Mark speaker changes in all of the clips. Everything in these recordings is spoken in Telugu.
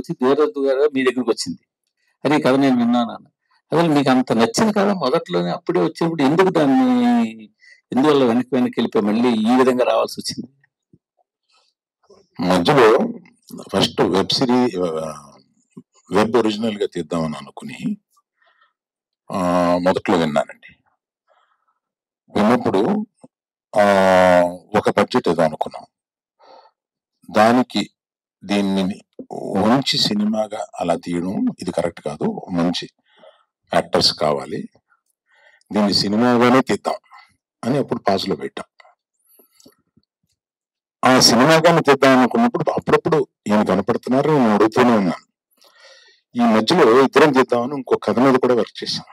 Speaker 1: వచ్చి దేవదత్తు గారు మీ దగ్గరికి వచ్చింది. అరే కథ నేను విన్నాను అన్న. అసలు మీకు అంత నచ్చిన కథ మొదట్లోనే అప్పుడే వచ్చినప్పుడు ఎందుకు దాన్ని ఎందువల్ల వెనక్కి వెళ్ళిపోయి మళ్ళీ ఈ విధంగా రావాల్సి వచ్చింది?
Speaker 2: మధ్యలో ఫస్ట్ వెబ్ ఒరిజినల్ గా తీద్దామని అనుకుని మొదట్లో విన్నానండి. విన్నప్పుడు ఒక బడ్జెట్ ఏదో అనుకున్నాం, దానికి దీన్ని మంచి సినిమాగా అలా తీయడం ఇది కరెక్ట్ కాదు, మంచి యాక్టర్స్ కావాలి, దీన్ని సినిమాగానే తీద్దాం అని అప్పుడు పాజ్లో పెట్టాం. ఆ సినిమాగానే తీద్దాం అనుకున్నప్పుడు అప్పుడప్పుడు ఈయన కనపడుతున్నారు, నేను అడుగుతూనే ఉన్నాను. ఈ మధ్యలో ఇద్దరం తీద్దామని ఇంకో కథ మీద కూడా వర్క్ చేశాం.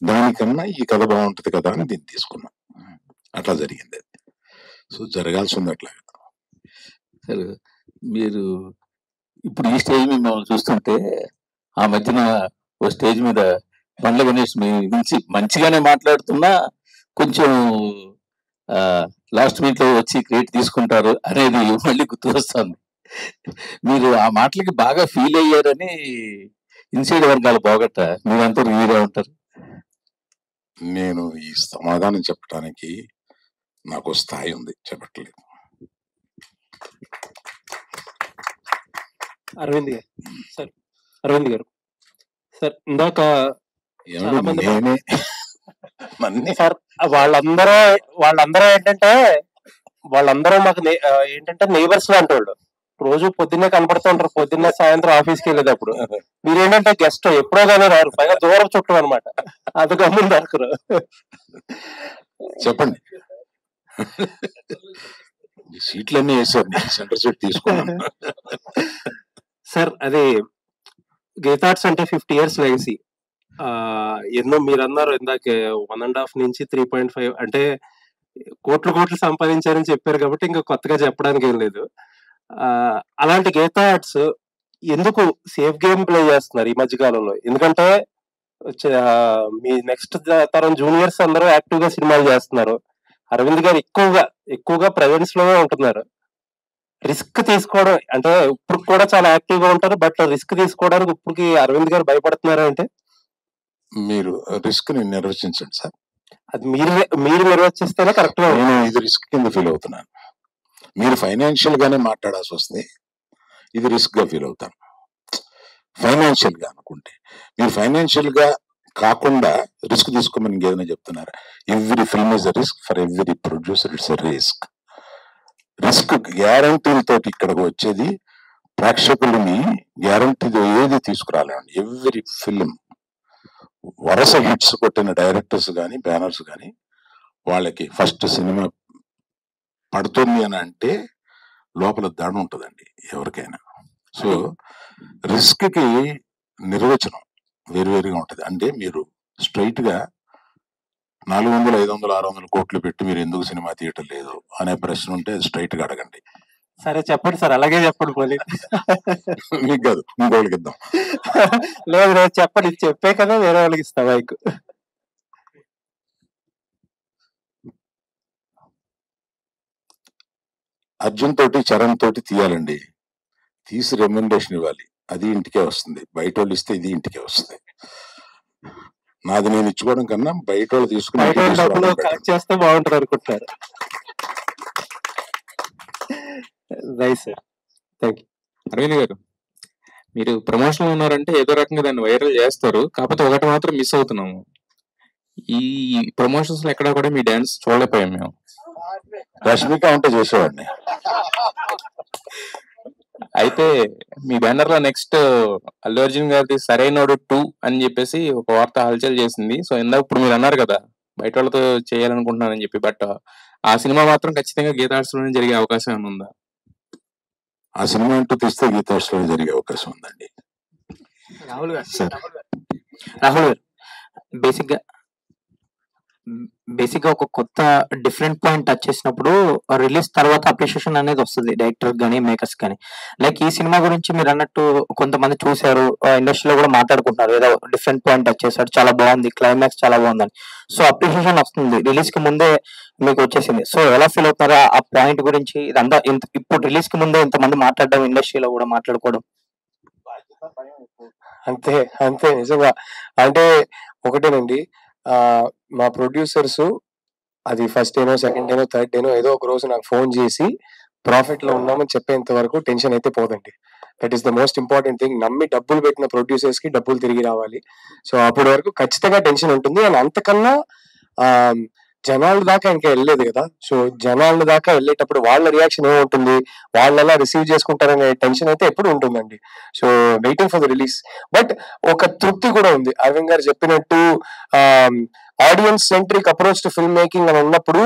Speaker 2: దానికన్నా ఈ కథ బాగుంటది కదా అని దీన్ని తీసుకున్నాం. అట్లా జరిగింది అది. సో జరగాల్సి ఉంది అట్లా.
Speaker 1: సరే, మీరు ఇప్పుడు ఈ స్టేజ్ మీద మమ్మల్ని చూస్తుంటే ఆ మధ్యన ఓ స్టేజ్ మీద బండ్ల గణేష్ మీ గురించి మంచిగానే మాట్లాడుతున్నా కొంచెం లాస్ట్ మినిట్ లో వచ్చి క్రియేట్ తీసుకుంటారు అనేది మళ్ళీ గుర్తు వస్తుంది. మీరు ఆ మాటలకి బాగా ఫీల్ అయ్యారని ఇన్సైడ్ వర్గాలు పోగొట్ట మీరంతా మీరే ఉంటారు.
Speaker 2: నేను ఈ సమాధానం చెప్పడానికి నాకు స్థాయి ఉంది, చెప్పట్లేదు.
Speaker 3: అరవింద్ గారు సార్ ఇందాక సార్ వాళ్ళందరూ ఏంటంటే మాకు నైబర్స్ లాంటి వాళ్ళు, రోజు పొద్దున్నే కనపడుతూ ఉంటారు, పొద్దున్నే సాయంత్రం ఆఫీస్కి వెళ్ళేటప్పుడు. మీరేంటంటే గెస్ట్ ఎప్పుడో కానీ రారు, పైగా దూరం చుట్టూ అనమాట, అది గమ్మున దొరకరు.
Speaker 2: చెప్పండి. సీట్లన్నీ వేసారు, సెంటర్ సీట్ తీసుకున్నాను.
Speaker 3: సార్ అది గీతార్ట్స్ అంటే 50 years లెగసీ. ఎన్నో మీరు అన్నారు ఇందాక 1.5 నుంచి 3.5 అంటే కోట్లు సంపాదించారని చెప్పారు కాబట్టి ఇంకా కొత్తగా చెప్పడానికి ఏం లేదు. అలాంటి గీతార్ట్స్ ఎందుకు సేఫ్ గేమ్ ప్లే చేస్తున్నారు ఈ మధ్య కాలంలో? ఎందుకంటే మీ నెక్స్ట్ తరం జూనియర్స్ అందరూ యాక్టివ్ గా సినిమాలు చేస్తున్నారు. అరవింద్ గారు ఎక్కువగా ప్రెజెన్స్ లోనే ఉంటున్నారు. రిస్క్ తీసుకోవడం అంటే ఇప్పుడు కూడా చాలా యాక్టివ్ గా ఉంటారు, బట్ రిస్క్ తీసుకోవడానికి ఇప్పటికి అరవింద్ గారు భయపడుతున్నారు అంటే?
Speaker 2: మీరు రిస్క్ ని నిర్వచించండి సార్.
Speaker 3: అది మీరు నిర్వచిస్తేనే కరెక్ట్ గా.
Speaker 2: నేను ఇది రిస్క్ కింద ఫీల్ అవుతున్నాను. మీరు ఫైనాన్షియల్ గానే మాట్లాడాల్సి వస్తే ఇది రిస్క్ గా ఫీల్ అవుతాను. ఫైనాన్షియల్ గా అనుకుంటే మీరు ఫైనాన్షియల్ గా కాకుండా రిస్క్ తీసుకోమని ఇంకేదైనా చెప్తున్నారు. Every film is a risk, for every producer it's a risk. Risk గ్యారంటీలతో ఇక్కడికి వచ్చేది ప్రేక్షకులని గ్యారంటీతో ఏది తీసుకురాలేండి. ఎవ్రీ ఫిల్మ్ వరుస హిట్స్ కొట్టిన డైరెక్టర్స్ కానీ బ్యానర్స్ కానీ వాళ్ళకి ఫస్ట్ సినిమా పడుతుంది అని అంటే లోపల దడ ఉంటుందండి ఎవరికైనా. సో రిస్క్ కి నిర్వచనం వేరువేరుగా ఉంటుంది. అంటే మీరు స్ట్రైట్ గా 400, 500, 600 కోట్లు పెట్టి మీరు ఎందుకు సినిమా తీయటం లేదు అనే ప్రశ్న ఉంటే స్ట్రైట్ గా అడగండి.
Speaker 3: సరే చెప్పండి సార్, అలాగే చెప్పండి. పోనీ
Speaker 2: మీకు కాదు, ఇంకోళ్ళకి ఇద్దాం.
Speaker 3: లేదు చెప్పండి, చెప్పే కదా వేరే వాళ్ళకి ఇస్తా బైక్.
Speaker 2: అర్జున్ తోటి చరణ్ తోటి తీయాలండి, తీసి రెమ్యునరేషన్ ఇవ్వాలి, అది ఇంటికే వస్తుంది. బయట వాళ్ళు ఇస్తే ఇది ఇంటికే వస్తుంది. నాది నేను ఇచ్చుకోవడం కన్నా బయట వాళ్ళు తీసుకుని
Speaker 3: కలెక్ట్ చేస్తే బాగుంటుంది అనుకుంటారు. Right sir, thank you.
Speaker 4: Aravind garu, మీరు ప్రమోషన్ ఉన్నారంటే ఏదో రకంగా దాన్ని వైరల్ చేస్తారు, కాకపోతే ఒకటి మాత్రం మిస్ అవుతున్నాము. ఈ ప్రమోషన్స్ లో ఎక్కడా కూడా మీ డాన్స్ చూడలేకపోయాం మేము.
Speaker 2: రష్మిక ఉంటే చేసేవాడిని.
Speaker 4: అయితే మీ బ్యానర్ లో నెక్స్ట్ అల్లు అర్జున్ గారిది సరైనోడు 2 అని చెప్పేసి ఒక వార్త హల్చల్ చేసింది. సో ఇందాక ఇప్పుడు మీరు అన్నారు కదా బయట వాళ్ళతో చేయాలనుకుంటున్నానని చెప్పి, బట్ ఆ సినిమా మాత్రం ఖచ్చితంగా గీతార్ట్స్ లోనే జరిగే అవకాశం ఏమైనా ఉందా?
Speaker 2: ఆ సినిమా అంటూ తీస్తే గీతార్ట్స్ లో జరిగే అవకాశం ఉందండి.
Speaker 3: రాహుల్ గారు బేసిక్ గా ఒక కొత్త డిఫరెంట్ పాయింట్ టచ్ చేసినప్పుడు రిలీజ్ తర్వాత అప్రిషియేషన్ అనేది వస్తుంది డైరెక్టర్ గానీ మేకర్స్ కానీ. లైక్ ఈ సినిమా గురించి మీరు అన్నట్టు కొంతమంది చూసారు, ఇండస్ట్రీలో కూడా మాట్లాడుకుంటున్నారు, ఏదో డిఫరెంట్ పాయింట్ టచ్ చేశాడు, చాలా బాగుంది, క్లైమాక్స్ చాలా బాగుందని. సో అప్రిషియేషన్ వస్తుంది, రిలీజ్ కి ముందే మీకు వచ్చేసింది. సో ఎలా ఫీల్ అవుతారా ఆ పాయింట్ గురించి? ఇదంతా ఇప్పుడు రిలీజ్ కి ముందే ఇంతమంది మాట్లాడడం, ఇండస్ట్రీలో కూడా మాట్లాడుకోవడం.
Speaker 5: అంతే అంతే నిజంగా. అంటే ఒకటేనండి, మా ప్రొడ్యూసర్స్ అది ఫస్ట్ డేనో, సెకండ్ డేనో, థర్డ్ డేనో ఏదో ఒక రోజు నాకు ఫోన్ చేసి ప్రాఫిట్ లో ఉన్నామని చెప్పేంత వరకు టెన్షన్ అయితే పోదండి. That is the most important thing. నమ్మి డబ్బులు పెట్టిన ప్రొడ్యూసర్స్ కి డబ్బులు తిరిగి రావాలి. సో అప్పటి వరకు ఖచ్చితంగా టెన్షన్ ఉంటుంది. అండ్ అంతకన్నా ఆ, జనాల దాకా ఇంకా వెళ్ళలేదు కదా. సో జనాల దాకా వెళ్ళేటప్పుడు వాళ్ళ రియాక్షన్ ఏముంటుంది, వాళ్ళు ఎలా రిసీవ్ చేసుకుంటారనే టెన్షన్ అయితే ఎప్పుడు ఉంటుందండి. So waiting for the release. But ఒక తృప్తి కూడా ఉంది. అరవింద్ గారు చెప్పినట్టు audience centric approach to film making అని ఉన్నప్పుడు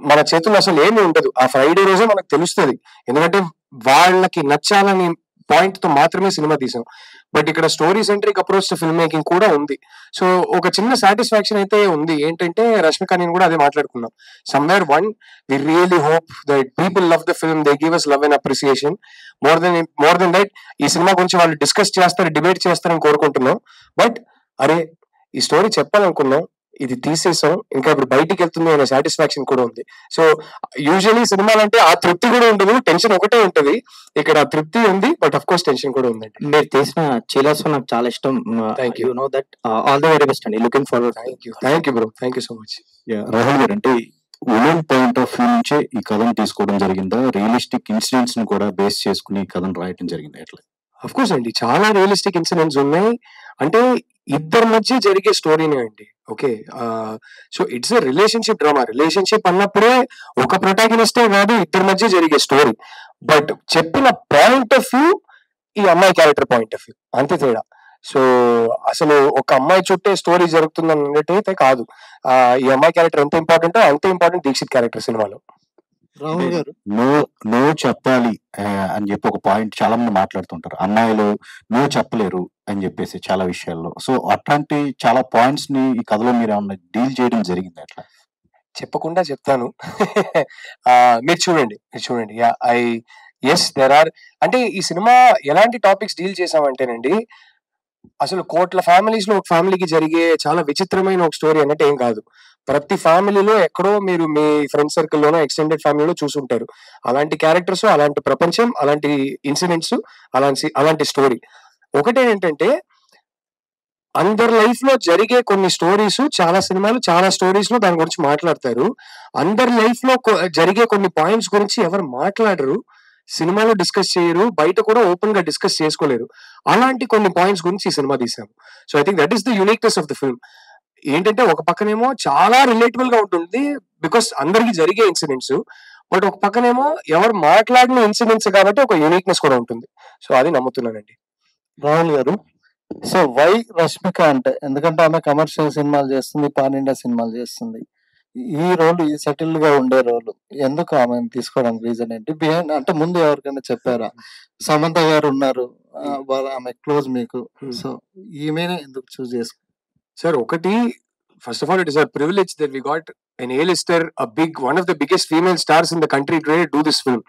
Speaker 5: మన చేతుల్లో అసలు ఏమీ ఉండదు. ఆ ఫ్రైడే రోజే మనకు తెలుస్తుంది. ఎందుకంటే వాళ్ళకి నచ్చాలని పాయింట్ తో మాత్రమే సినిమా తీసాం. బట్ ఇక్కడ story centric approach to film making కూడా ఉంది. సో ఒక చిన్న సాటిస్ఫాక్షన్ అయితే ఉంది. ఏంటంటే రష్మిక నేను కూడా అదే మాట్లాడుకున్నాం. Somewhere one we really hope that people love the film, they give us love and appreciation. More than that ఈ సినిమా గురించి వాళ్ళు డిస్కస్ చేస్తారు, డిబేట్ చేస్తారని కోరుకుంటున్నాం. బట్ అరే ఈ స్టోరీ చెప్పాలనుకున్నాం, ఇది తీసేసాం, ఇంకా ఇప్పుడు బయటికి వెళ్తుంది అనే సాటిస్ఫాక్షన్ కూడా ఉంది. సో యూజువలీ సినిమాలు అంటే ఆ తృప్తి కూడా ఉండదు, టెన్షన్ ఒకటే ఉంటది. ఇక్కడ ఆ తృప్తి ఉంది, బట్ అఫ్ కోర్స్ టెన్షన్ కూడా ఉందండి.
Speaker 6: మీరు తీసిన చీలాస్ నాకు చాలా ఇష్టం.
Speaker 5: Thank you.
Speaker 6: You know that. All the very best అండి. Looking forward.
Speaker 5: Thank you bro, thank you so much.
Speaker 7: Rahul garu, అంటే ఉమెన్ పాయింట్ ఆఫ్ వ్యూ నుంచే ఈ కథను తీసుకోవడం జరిగిందా? రియలిస్టిక్ ఇన్సిడెంట్స్ ని కూడా బేస్ చేసుకుని ఈ కథను రాయటం జరిగిందా? ఎట్లా?
Speaker 5: అఫ్ కోర్స్ అండి, చాలా రియలిస్టిక్ ఇన్సిడెంట్స్ ఉన్నాయి. అంటే ఇద్దరి మధ్య జరిగే స్టోరీనే అండి. Okay, so it's a relationship drama. Relationship అన్నప్పుడే ఒక ప్రొటాగనిస్టే కాదు, ఇద్దరి మధ్య జరిగే స్టోరీ. బట్ చెప్పిన పాయింట్ ఆఫ్ వ్యూ ఈ అమ్మాయి క్యారెక్టర్ పాయింట్ ఆఫ్ వ్యూ, అంతే తేడా. సో అసలు ఒక అమ్మాయి చుట్టే స్టోరీ జరుగుతుంది అన్నట్టయితే కాదు. ఈ అమ్మాయి క్యారెక్టర్ ఎంత ఇంపార్టెంటో అంతే ఇంపార్టెంట్ దీక్షిత్ క్యారెక్టర్ సినిమాలో.
Speaker 6: రాహుల్ గారు,
Speaker 7: నో చెప్పాలి అని చెప్పి ఒక పాయింట్ చాలా మంది మాట్లాడుతుంటారు. అమ్మాయిలు నో చెప్పలేరు అని చెప్పేసి చాలా విషయాల్లో. సో అట్లాంటి చాలా పాయింట్స్ ని ఈ కథలో మీరు ఏమన్నా డీల్ చేయడం జరిగింది? అట్లా
Speaker 5: చెప్పకుండా చెప్తాను. మీరు చూడండి. Yes there are. అంటే ఈ సినిమా ఎలాంటి టాపిక్స్ డీల్ చేసామంటేనండి, అసలు కోట్ల ఫ్యామిలీస్ లో ఒక ఫ్యామిలీకి జరిగే చాలా విచిత్రమైన ఒక స్టోరీ అన్నట్టు ఏం కాదు. ప్రతి ఫ్యామిలీలో ఎక్కడో మీరు మీ ఫ్రెండ్ సర్కిల్లోనో ఎక్స్టెండెడ్ ఫ్యామిలీలో చూసుంటారు అలాంటి క్యారెక్టర్స్, అలాంటి ప్రపంచం, అలాంటి ఇన్సిడెంట్స్, అలాంటి స్టోరీ. ఒకటే ఏంటంటే అందరి లైఫ్ లో జరిగే కొన్ని స్టోరీస్, చాలా సినిమాలు చాలా స్టోరీస్ లో దాని గురించి మాట్లాడతారు. అందరి లైఫ్ లో జరిగే కొన్ని పాయింట్స్ గురించి ఎవరు మాట్లాడరు, సినిమాలో డిస్కస్ చేయరు, బయట కూడా ఓపెన్ గా డిస్కస్ చేసుకోలేరు. అలాంటి కొన్ని పాయింట్స్ గురించి ఈ సినిమా తీసాము. So I think that is the uniqueness of the film. ఏంటంటే ఒక పక్కనేమో చాలా రిలేటబుల్ గా ఉంటుంది బికాస్ అందరికి జరిగే ఇన్సిడెంట్స్, బట్ ఒక పక్కనేమో ఎవరు మాట్లాడిన ఇన్సిడెంట్స్ కాబట్టి ఒక యూనిక్నెస్ కూడా ఉంటుంది. సో అది నమ్ముతున్నానండి.
Speaker 6: రాహుల్ గారు, సో వై రష్మిక అంటే, ఎందుకంటే ఆమె కమర్షియల్ సినిమాలు చేస్తుంది, పాన్ ఇండియా సినిమాలు చేస్తుంది. ఈ రోల్, ఈ సెటిల్డ్ గా ఉండే రోల్ ఎందుకు ఆమెను తీసుకోవడానికి రీజన్ ఏంటి? బిహైండ్ అంటే ముందు ఎవరికైనా చెప్పారా? సమంత గారు ఉన్నారు, ఆమె క్లోజ్ మీకు. సో ఈమెనే ఎందుకు చూస్ చేసుకు?
Speaker 5: సార్ ఒకటి, first of all it is our privilege that we got an A-lister, one of the biggest female stars in the country today do this film.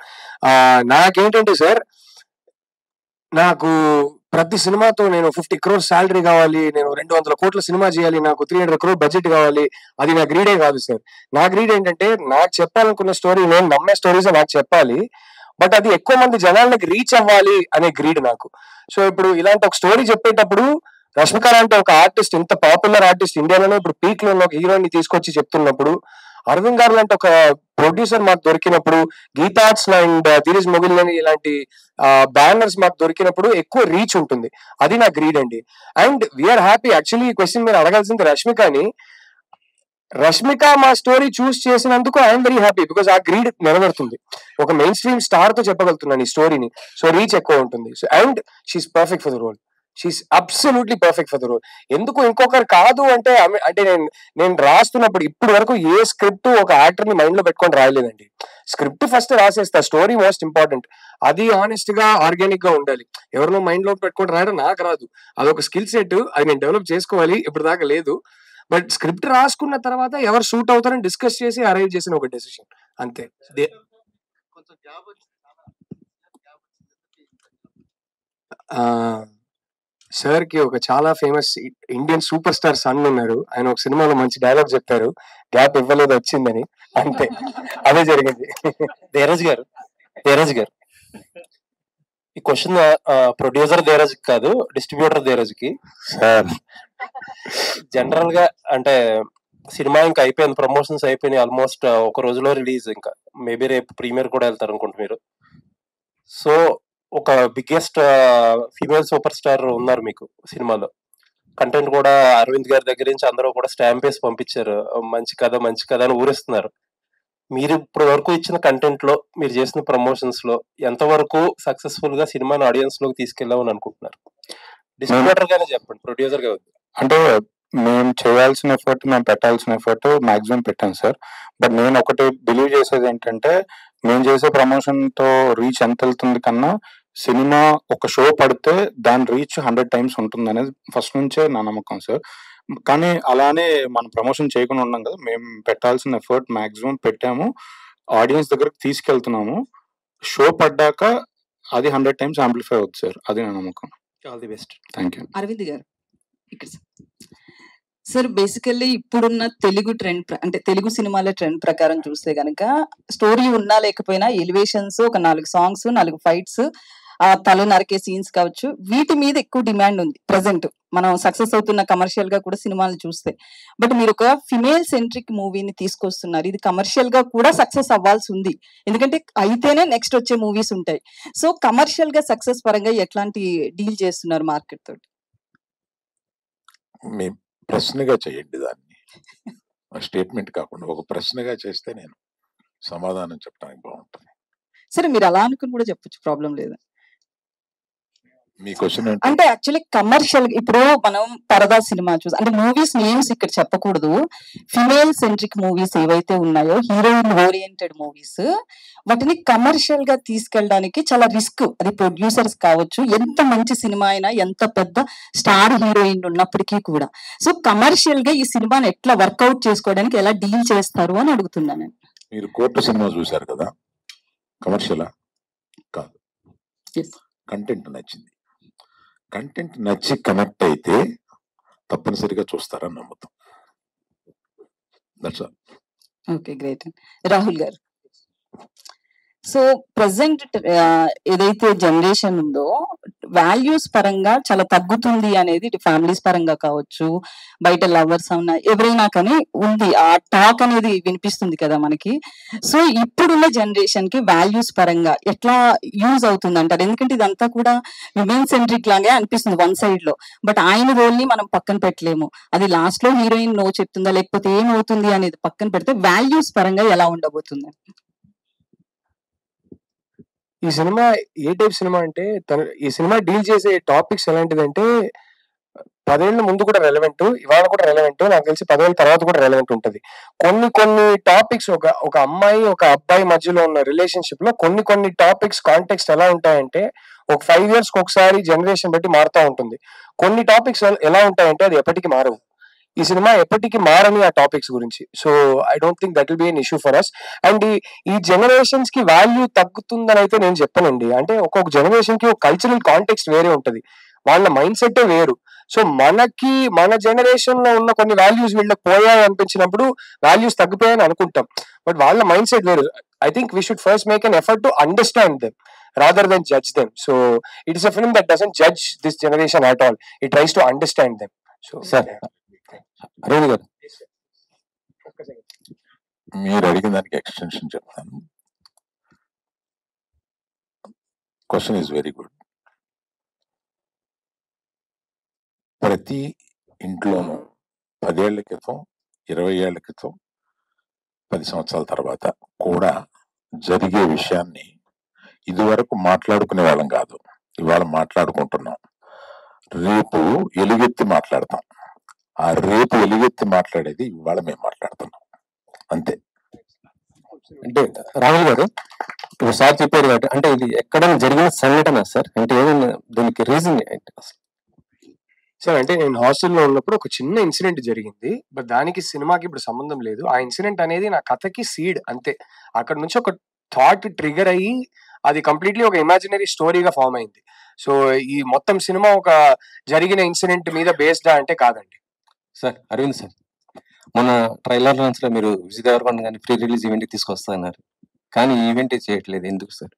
Speaker 5: నాకేంటంటే సార్, నాకు ప్రతి సినిమాతో నేను 50 crores శాలరీ కావాలి, నేను 200 కోట్ల సినిమా చేయాలి, నాకు 300 crore బడ్జెట్ కావాలి, అది నా గ్రీడే కాదు సార్. నా గ్రీడ్ ఏంటంటే నాకు చెప్పాలనుకున్న స్టోరీ, నేను నమ్మే స్టోరీస్ నాకు చెప్పాలి, బట్ అది ఎక్కువ మంది జనాలకి రీచ్ అవ్వాలి అనే గ్రీడ్ నాకు. సో ఇప్పుడు ఇలాంటి ఒక స్టోరీ చెప్పేటప్పుడు రష్మిక లాంటి ఒక ఆర్టిస్ట్, ఇంత పాపులర్ ఆర్టిస్ట్, ఇండియాలోనే ఇప్పుడు పీక్ లో ఉన్న ఒక హీరోయిన్ ని తీసుకొచ్చి చెప్తున్నప్పుడు, అరవింద్ గారు లాంటి ఒక ప్రొడ్యూసర్ మాకు దొరికినప్పుడు, గీతా ఆర్ట్స్ అండ్ ధీరజ్ మొగిలిని ఇలాంటి బ్యానర్స్ మాకు దొరికినప్పుడు ఎక్కువ రీచ్ ఉంటుంది. అది నా గ్రీడ్ అండి. And we're happy. యాక్చువల్లీ ఈ క్వశ్చన్ మీరు అడగాల్సింది రష్మికని. రష్మిక మా స్టోరీ చూస్ చేసినందుకు ఐఎమ్ వెరీ హ్యాపీ, బికాస్ ఆ గ్రీడ్ నెరవేరుతుంది. ఒక మెయిన్ స్ట్రీమ్ స్టార్ తో చెప్పగలుగుతున్నాను ఈ స్టోరీని. సో రీచ్ ఎక్కువ ఉంటుంది. So and she's perfect for the role. She's absolutely perfect for the role. ఎందుకు ఇంకొకరు కాదు అంటే, అంటే నేను రాస్తున్నప్పుడు ఇప్పటి వరకు ఏ స్క్రిప్ట్ ఒక యాక్టర్ ని మైండ్ లో పెట్టుకొని రాయలేదండి. స్క్రిప్ట్ ఫస్ట్ రాసేస్తా, స్టోరీ మోస్ట్ ఇంపార్టెంట్. అది ఆనెస్ట్ గా, ఆర్గానిక్ గా ఉండాలి. ఎవరినో మైండ్ లో పెట్టుకొని రాయడం నాకు రాదు. అదొక స్కిల్ సెట్, అది నేను డెవలప్ చేసుకోవాలి. ఇప్పుడు దాకా లేదు. బట్ స్క్రిప్ట్ రాసుకున్న తర్వాత ఎవరు షూట్ అవుతారని డిస్కస్ చేసి అరైవ్ చేసిన ఒక డెసిషన్ అంతే. సార్ కి ఒక చాలా famous Indian super star son ఉన్నారు. ఆయన ఒక సినిమాలో మంచి డైలాగ్ చెప్పారు, గ్యాప్ ఇవ్వలేదు వచ్చిందని. అంతే, అదే జరిగింది.
Speaker 6: ధీరజ్ గారు
Speaker 3: ఈ క్వశ్చన్ ప్రొడ్యూసర్ ధీరజ్ కాదు, డిస్ట్రిబ్యూటర్ ధీరజ్కి.
Speaker 2: సార్
Speaker 3: జనరల్ గా అంటే సినిమా ఇంకా అయిపోయింది, ప్రమోషన్స్ అయిపోయినాయి ఆల్మోస్ట్, ఒక రోజులో రిలీజ్, ఇంకా మేబీ రేపు ప్రీమియర్ కూడా వెళ్తారు అనుకుంటా మీరు. సో ఒక బిగ్గెస్ట్ ఫీమేల్ సూపర్ స్టార్ ఉన్నారు మీకు సినిమాలో, కంటెంట్ కూడా అరవింద్ గారి దగ్గర నుంచి అందరూ కూడా స్టాంప్ వేసి పంపించారు, మంచి కథ మంచి కథ అని ఊరిస్తున్నారు. మీరు ఇప్పుడు వరకు ఇచ్చిన కంటెంట్ లో, మీరు చేసిన ప్రమోషన్స్ లో ఎంతవరకు సక్సెస్ఫుల్ గా సినిమాని ఆడియన్స్ లోకి తీసుకెళ్ళామని అనుకుంటున్నారు? డిస్ట్రిబ్యూటర్ గానే చెప్పండి, ప్రొడ్యూసర్ గా వద్దు.
Speaker 4: అంటే మేము చేయాల్సిన ఎఫర్ట్, మేము పెట్టాల్సిన ఎఫర్ట్ మాక్సిమం పెట్టాం సార్. బట్ నేను ఒకటి బిలీవ్ చేసేది ఏంటంటే, మేము చేసే ప్రమోషన్ తో రీచ్ ఎంత వెళ్తుంది కన్నా సినిమా ఒక షో పడితే దాని రీచ్ 100 times ఉంటుంది అనేది ఫస్ట్ నుంచే నా నమ్మకం సార్. కానీ అలానే మనం ప్రమోషన్ చేయకుండా ఉన్నాం కదా, మేము పెట్టాల్సిన ఎఫర్ట్ మాక్సిమం పెట్టాము, ఆడియన్స్ దగ్గరకు తీసుకెళ్తున్నాము. షో పడ్డాక అది 100 times యాంప్లిఫై అవుతుంది సార్, అది నా నమ్మకం.
Speaker 3: All the best.
Speaker 4: Thank you.
Speaker 8: Aravind garu ఇక్కడ సార్, బేసికల్లీ ఇప్పుడున్న తెలుగు ట్రెండ్ అంటే తెలుగు సినిమాల ట్రెండ్ ప్రకారం చూస్తే గనక స్టోరీ ఉన్నా లేకపోయినా ఎలివేషన్స్, ఒక 4 సాంగ్స్, 4 ఫైట్స్, తల నరికే సీన్స్ కావచ్చు, వీటి మీద ఎక్కువ డిమాండ్ ఉంది ప్రెసెంట్ మనం సక్సెస్ అవుతున్న కమర్షియల్ గా కూడా సినిమాలు చూస్తే. బట్ మీరు ఒక ఫిమేల్ సెంట్రిక్ మూవీని తీసుకొస్తున్నారు, ఇది కమర్షియల్ గా కూడా సక్సెస్ అవ్వాల్సి ఉంది, ఎందుకంటే అయితేనే నెక్స్ట్ వచ్చే మూవీస్ ఉంటాయి. సో కమర్షియల్ గా సక్సెస్ పరంగా ఎట్లాంటి డీల్ చేస్తున్నారు మార్కెట్ తోటి?
Speaker 2: మీ ప్రశ్నగా చేయండి దాన్ని, స్టేట్మెంట్ కాకుండా ఒక ప్రశ్నగా చేస్తే నేను సమాధానం చెప్పడానికి బాగుంటుంది.
Speaker 8: సరే, మీరు అలా అనుకుని కూడా చెప్పొచ్చు, ప్రాబ్లం లేదు.
Speaker 2: మీ క్వశ్చన్
Speaker 8: అంటే యాక్చువల్లీ కమర్షియల్, ఇప్పుడు మనం పరదా సినిమా చూసి, అంటే మూవీస్ నేమ్స్ ఇక్కడ చెప్పకూడదు, ఫిమేల్ సెంట్రిక్ మూవీస్ ఏవైతే ఉన్నాయో, హీరోయిన్ ఓరియంటెడ్ మూవీస్, వాటిని కమర్షియల్ గా తీసుకెళ్ళడానికి చాలా రిస్క్. అది ప్రొడ్యూసర్స్ కావచ్చు, ఎంత మంచి సినిమా అయినా, ఎంత పెద్ద స్టార్ హీరోయిన్ ఉన్నప్పటికీ కూడా. సో కమర్షియల్ గా ఈ సినిమాని ఎట్లా వర్కౌట్ చేసుకోవడానికి ఎలా డీల్ చేస్తారు అని అడుగుతున్నాను.
Speaker 2: మీరు కోర్టు సినిమా చూశారు కదా, కమర్షియలా కాదు, కంటెంట్ నచ్చింది, కంటెంట్ నచ్చి కనెక్ట్ అయితే తప్పనిసరిగా చూస్తారని నమ్ముతాం. That's all.
Speaker 8: Okay, great. Rahul గారు, సో ప్రెసెంట్ ఏదైతే జనరేషన్ ఉందో వాల్యూస్ పరంగా చాలా తగ్గుతుంది అనేది, ఫ్యామిలీస్ పరంగా కావచ్చు, బయట లవర్స్ అవునా ఎవరైనా కానీ ఉంది, ఆ టాక్ అనేది వినిపిస్తుంది కదా మనకి. సో ఇప్పుడున్న జనరేషన్ కి వాల్యూస్ పరంగా ఎట్లా యూజ్ అవుతుంది అంటారు? ఎందుకంటే ఇదంతా కూడా విమెన్ సెంట్రిక్ లాగే అనిపిస్తుంది వన్ సైడ్ లో, బట్ ఆయన రోల్ ని మనం పక్కన పెట్టలేము. అది లాస్ట్ లో హీరోయిన్ నో చెప్తుందా లేకపోతే ఏమవుతుంది అనేది పక్కన పెడితే వాల్యూస్ పరంగా ఎలా ఉండబోతుంది?
Speaker 5: ఈ సినిమా ఏ టైప్ సినిమా అంటే, ఈ సినిమా డీల్ చేసే టాపిక్స్ ఎలాంటిదంటే 10 ఏళ్ల ముందు కూడా రెలవెంట్, ఇవాళ కూడా రెలవెంట్, నాకు తెలిసి 10 ఏళ్ళ తర్వాత కూడా రెలవెంట్ ఉంటది. కొన్ని టాపిక్స్ ఒక అమ్మాయి ఒక అబ్బాయి మధ్యలో ఉన్న రిలేషన్షిప్ లో కొన్ని టాపిక్స్ కాంటెక్స్ట్ ఎలా ఉంటాయంటే, ఒక 5 years ఒకసారి జనరేషన్ బట్టి మారుతూ ఉంటుంది. కొన్ని టాపిక్స్ ఎలా ఉంటాయంటే అది ఎప్పటికీ మారవు. ఈ సినిమా ఎప్పటికీ మారని ఆ టాపిక్స్ గురించి. So I don't think that will be an issue for us. And ఈ జనరేషన్స్ కి వాల్యూ తగ్గుతుందని అయితే నేను చెప్పనండి. అంటే ఒక్కొక్క జనరేషన్ కి ఒక కల్చరల్ కాంటెక్స్ట్ వేరే ఉంటది, వాళ్ళ మైండ్ సెట్ వేరు. సో మన జనరేషన్ లో ఉన్న కొన్ని వాల్యూస్ వీళ్ళకి పోయాయి అనిపించినప్పుడు వాల్యూస్ తగ్గిపోయాయని అనుకుంటాం, బట్ వాళ్ళ మైండ్ సెట్ వేరు. I think we should first make an effort to understand them rather than judge them. So it is a film that doesn't judge this generation at all. It tries to understand them. So
Speaker 4: sir, Aravind garu,
Speaker 2: మీరు అడిగిన దానికి ఎక్స్టెన్షన్ చెప్తాను. Question is very good. ప్రతి ఇంట్లోనూ 10 ఏళ్ల క్రితం, 20 ఏళ్ల క్రితం, 10 సంవత్సరాల తర్వాత కూడా జరిగే విషయాన్ని ఇదివరకు మాట్లాడుకునే వాళ్ళం కాదు, ఇవాళ మాట్లాడుకుంటున్నాం. రేపు ఎలుగెత్తి మాట్లాడతాం. ఆ రేపు ఎలుగెత్తి మాట్లాడేది ఇవాళ మేము మాట్లాడుతున్నాం, అంతే.
Speaker 3: అంటే రాహుల్ గారు, ఇప్పుడు సార్ చెప్పారు కాబట్టి, అంటే ఇది ఎక్కడైనా జరిగిన సంఘటన సార్? అంటే ఏదైనా దీనికి రీజన్ ఏంటి అసలు?
Speaker 5: సార్ అంటే నేను హాస్టల్లో ఉన్నప్పుడు ఒక చిన్న ఇన్సిడెంట్ జరిగింది, బట్ దానికి సినిమాకి ఇప్పుడు సంబంధం లేదు. ఆ ఇన్సిడెంట్ అనేది నా కథకి సీడ్ అంతే. అక్కడ నుంచి ఒక థాట్ ట్రిగర్ అయ్యి అది కంప్లీట్లీ ఒక ఇమాజినరీ స్టోరీగా ఫామ్ అయింది. సో ఈ మొత్తం సినిమా ఒక జరిగిన ఇన్సిడెంట్ మీద బేస్డా అంటే కాదండి.
Speaker 3: సార్ అరవింద్ సార్, మొన్న ట్రైలర్ లాంచ్ లో మీరు విజయ్ దేవరకొండ గారిని ప్రీ రిలీజ్ ఈవెంట్ కి తీసుకొస్తా అన్నారు, కానీ ఈవెంట్ చేయట్లేదు, ఎందుకు సార్?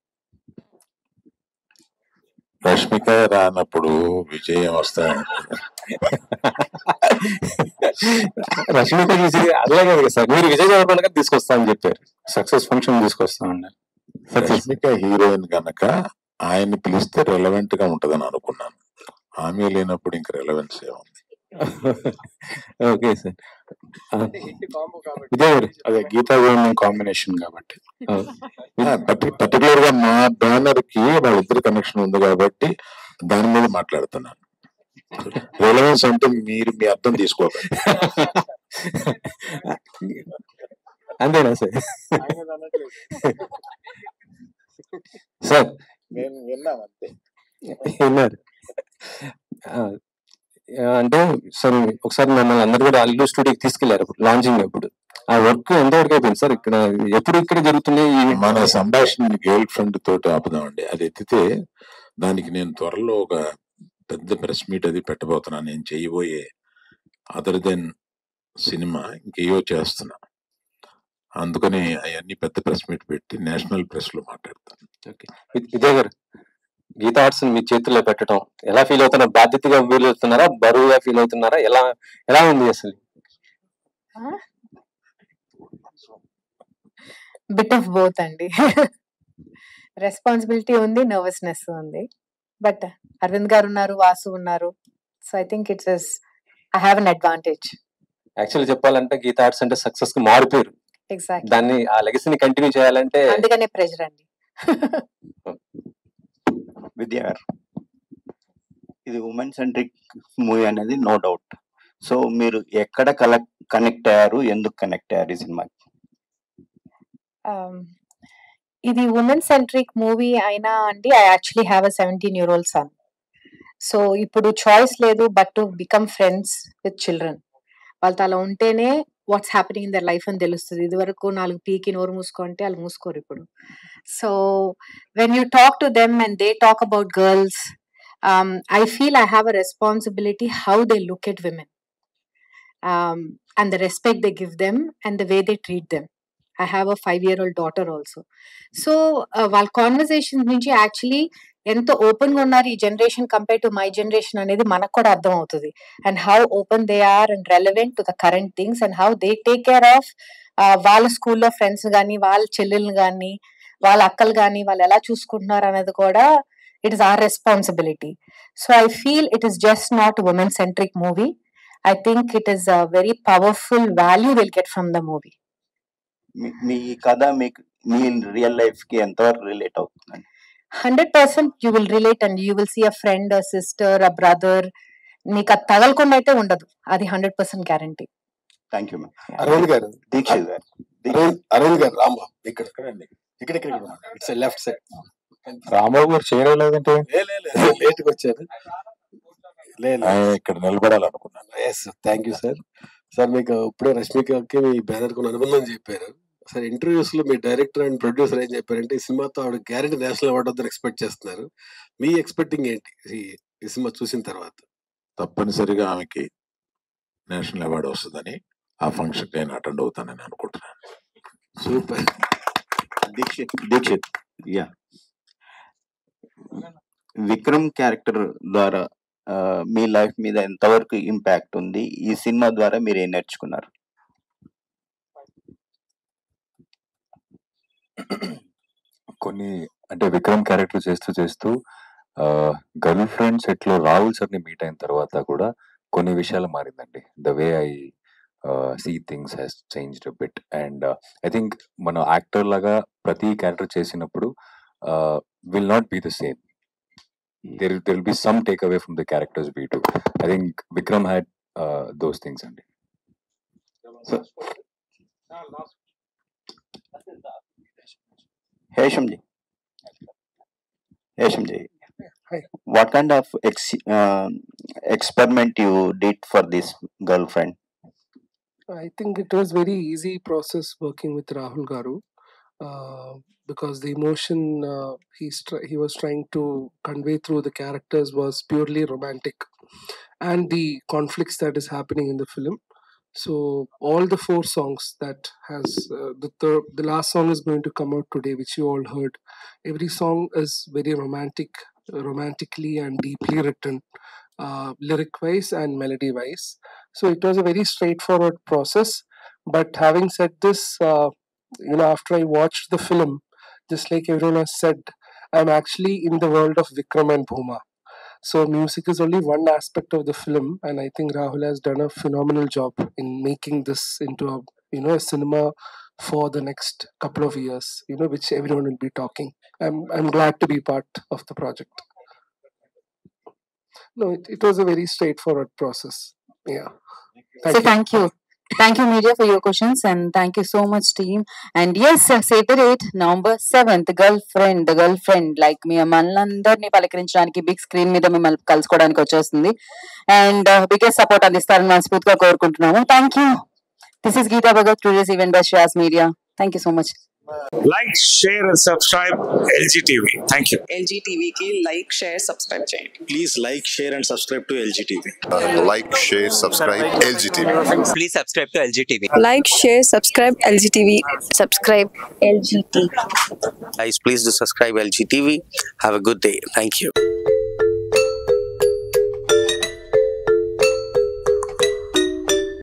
Speaker 2: రష్మిక రానప్పుడు విజయం వస్తా
Speaker 3: రష్మిక చూసి అదే కదా సార్, మీరు విజయ్ దేవరకొండ గారు తీసుకొస్తా అని చెప్పారు, సక్సెస్ ఫంక్షన్ తీసుకొస్తా అన్నారు.
Speaker 2: రష్మిక హీరోయిన్ గనక ఆయన్ని పిలిస్తే రెలవెంట్ గా ఉంటదని అనుకున్నాను. ఆమె లేనప్పుడు ఇంక రెలవెన్స్ ఏముంది.
Speaker 3: Okay sir. విజయ్ గారు అదే గీతా గోవిందం కాంబినేషన్ కాబట్టి
Speaker 2: పర్టికులర్ గా మా బ్యానర్ కి వాళ్ళిద్దరు కనెక్షన్ ఉంది కాబట్టి దాని మీద మాట్లాడుతున్నాను. రెలవెన్స్ అంటే మీరు మీ అర్థం తీసుకోవాలి.
Speaker 3: అంతేనా సార్? సార్
Speaker 2: నేను విన్నాం అంతే.
Speaker 3: విన్నారు. అంటే సార్ ఒకసారి మమ్మల్ని అందరు కూడా అల్లు స్టూడియోకి తీసుకెళ్లారు లాంచింగ్ అప్పుడు. ఆ వర్క్ ఎంతవరకు అయిపోయింది సార్? ఎప్పుడు ఇక్కడ జరుగుతుంది?
Speaker 2: మన సంభాషణ గర్ల్ ఫ్రెండ్ తోటి ఆపుదామండి. అది ఎత్తితే దానికి నేను త్వరలో ఒక పెద్ద ప్రెస్ మీట్ అది పెట్టబోతున్నాను. నేను చేయబోయే అదర్ దెన్ సినిమా ఇంకేయో చేస్తున్నా. అందుకని అవన్నీ పెద్ద ప్రెస్ మీట్ పెట్టి నేషనల్ ప్రెస్ లో మాట్లాడతాను.
Speaker 3: ఓకే విజయ్ గారు, గీతా ఆర్ట్స్ మీ చేతుల్లో పెట్టడం ఎలా ఫీల్ అవుతున్నారు? బాధ్యతగా ఫీల్ అవుతున్నారా, బరువుగా ఫీల్ అవుతున్నారా? ఎలా ఉంది అసలు?
Speaker 9: బిట్ ఆఫ్ బోత్ అండి. రెస్పాన్సిబిలిటీ ఉంది, నర్వస్నెస్ ఉంది. బట్ అరవింద్ గారు ఉన్నారు, వాసు ఉన్నారు. So I think it's I have an advantage.
Speaker 3: Actually చెప్పాలంటే గీతా ఆర్ట్స్ అంటే సక్సెస్ కి మారిపోయారు.
Speaker 9: ఎగ్జాక్ట్లీ.
Speaker 3: దాన్ని ఆ లెగసీని కంటిన్యూ చేయాలంటే
Speaker 9: అందుకనే ప్రెజర్ అండి.
Speaker 10: విద్య గారు, ఇది ఉమెన్ సెంట్రిక్ మూవీ అనేది నో డౌట్. సో మీరు ఎక్కడ కనెక్ట్ అయ్యారు, ఎందుకు కనెక్ట్ అయ్యారు ఈ సినిమాకి?
Speaker 9: ఇది ఉమెన్ సెంట్రిక్ మూవీ అయినా అండి, I actually have a 17-year-old son. So ఇప్పుడు చాయిస్ లేదు but to become friends with children. వాళ్ళతో అలా ఉంటేనే what's happening in their life అని తెలుస్తుంది. ఇది వరకు 4 పీకి నోరు మూసుకుంటే వాళ్ళు మూసుకోరు ఇప్పుడు. So when you talk to them and they talk about girls, I feel I have a responsibility how they look at women, and the respect they give them and the way they treat them. I have a 5-year-old daughter also. So while conversations nunchi actually ఎంతో ఓపెన్ గా ఉన్నారు ఈ generation compare to my generation అనేది మనకు కూడా అర్థం అవుతుంది. And how open they are and relevant to the current things and how they take care of వాళ్ళ స్కూల్లో ఫ్రెండ్స్ కానీ, వాళ్ళ చెల్లెళ్ళు కానీ, వాళ్ళ అక్కలు కానీ వాళ్ళు ఎలా చూసుకుంటున్నారు అనేది కూడా it is our responsibility. So I feel it is just not a women centric movie. I think it is a very powerful value we'll get from the movie.
Speaker 10: మీ కథ మీ రియల్ లైఫ్ కి ఎంతవరకు రిలేట్ అవుతుందండి?
Speaker 9: 100% you will relate and you will see a friend, a sister, a brother. నీకు అది తగలకుండా అయితే ఉండదు, అది 100% guarantee.
Speaker 10: Thank you ma'am.
Speaker 5: Aravind garu,
Speaker 10: Dikshit గారు,
Speaker 5: అరవింద్ గారు, రాంబాబు ఇక్కడ ఇట్స్ లెఫ్ట్ సైడ్.
Speaker 3: రాంబాబు గారు చేయలేదంటే
Speaker 5: లేట్ గా వచ్చారు.
Speaker 2: ఇక్కడ నిలబడాలనుకున్నాను.
Speaker 5: Yes, thank you sir. Sir మీకు ఇప్పుడే రష్మికకి మీ బ్యానర్ కు అనుబంధం చెప్పారు సార్. ఇంటర్వ్యూస్ లో మీ డైరెక్టర్ అండ్ ప్రొడ్యూసర్ ఏం చెప్పారంటే ఈ సినిమాతో ఆవిడ గ్యారెంటీ నేషనల్ అవార్డు వద్దని ఎక్స్పెక్ట్ చేస్తున్నారు. మీ ఎక్స్పెక్టింగ్ ఏంటి ఈ సినిమా చూసిన తర్వాత?
Speaker 2: తప్పనిసరిగా ఆమెకి నేషనల్ అవార్డు వస్తుందని, ఆ ఫంక్షన్ నేను అటెండ్ అవుతానని అనుకుంటున్నాను.
Speaker 5: Super.
Speaker 10: Dikshit, yeah, Vikram character ద్వారా మీ లైఫ్ మీద ఎంతవరకు ఇంపాక్ట్ ఉంది? ఈ సినిమా ద్వారా మీరు ఏం నేర్చుకున్నారు?
Speaker 11: కొన్ని అంటే విక్రమ్ క్యారెక్టర్ చేస్తూ గర్ల్ ఫ్రెండ్ సెట్ లో రాహుల్ సార్ ని మీట్ అయిన తర్వాత కూడా కొన్ని విషయాలు మారిందండి. The way I see things has changed a bit. And I think మన యాక్టర్ లాగా ప్రతి క్యారెక్టర్ చేసినప్పుడు will not be the same. there will be some takeaway from the characters we do. I think Vikram had those things అండి.
Speaker 10: Heshamji, what kind of experiment you did for this girlfriend?
Speaker 12: I think it was very easy process working with Rahul Garu. Because the emotion he was trying to convey through the characters was purely romantic, and the conflicts that is happening in the film. So all the 4 songs that has the last song is going to come out today, which you all heard. Every song is very romantic romantically and deeply written, lyric wise and melody wise. So it was a very straightforward process. But having said this, after I watched the film, just like everyone has said, I'm actually in the world of Vikram and Bhuma. So music is only one aspect of the film, and I think Rahul has done a phenomenal job in making this into a cinema for the next couple of years. Which everyone will be talking. I'm glad to be part of the project. No, it was a very straightforward process. Yeah.
Speaker 8: So thank you media for your questions, and thank you so much team. And yes, Saturday 8 November 7th, the girlfriend like మీ మనలందరినీ పలకరించడానికి బిగ్ స్క్రీన్ మీద మిమ్మల్ని కలుసుకోవడానికి వచ్చేస్తుంది. అండ్ బిగ్గెస్ట్ సపోర్ట్ అందిస్తారని మనస్ఫూర్తిగా కోరుకుంటున్నాము. Thank you. This is Geeta Bhagat, today's event by Shreyas Media. Thank you so much.
Speaker 13: Like, share and subscribe LGTV. Thank you.
Speaker 14: LGTV ki like, share, subscribe cheyandi.
Speaker 15: Please like, share and subscribe to LGTV.
Speaker 16: Like, share, subscribe LGTV.
Speaker 14: Please subscribe to LGTV.
Speaker 17: Like, share, subscribe LGTV. Subscribe LGTV.
Speaker 14: Guys, please do subscribe LGTV. Have a good day. Thank you.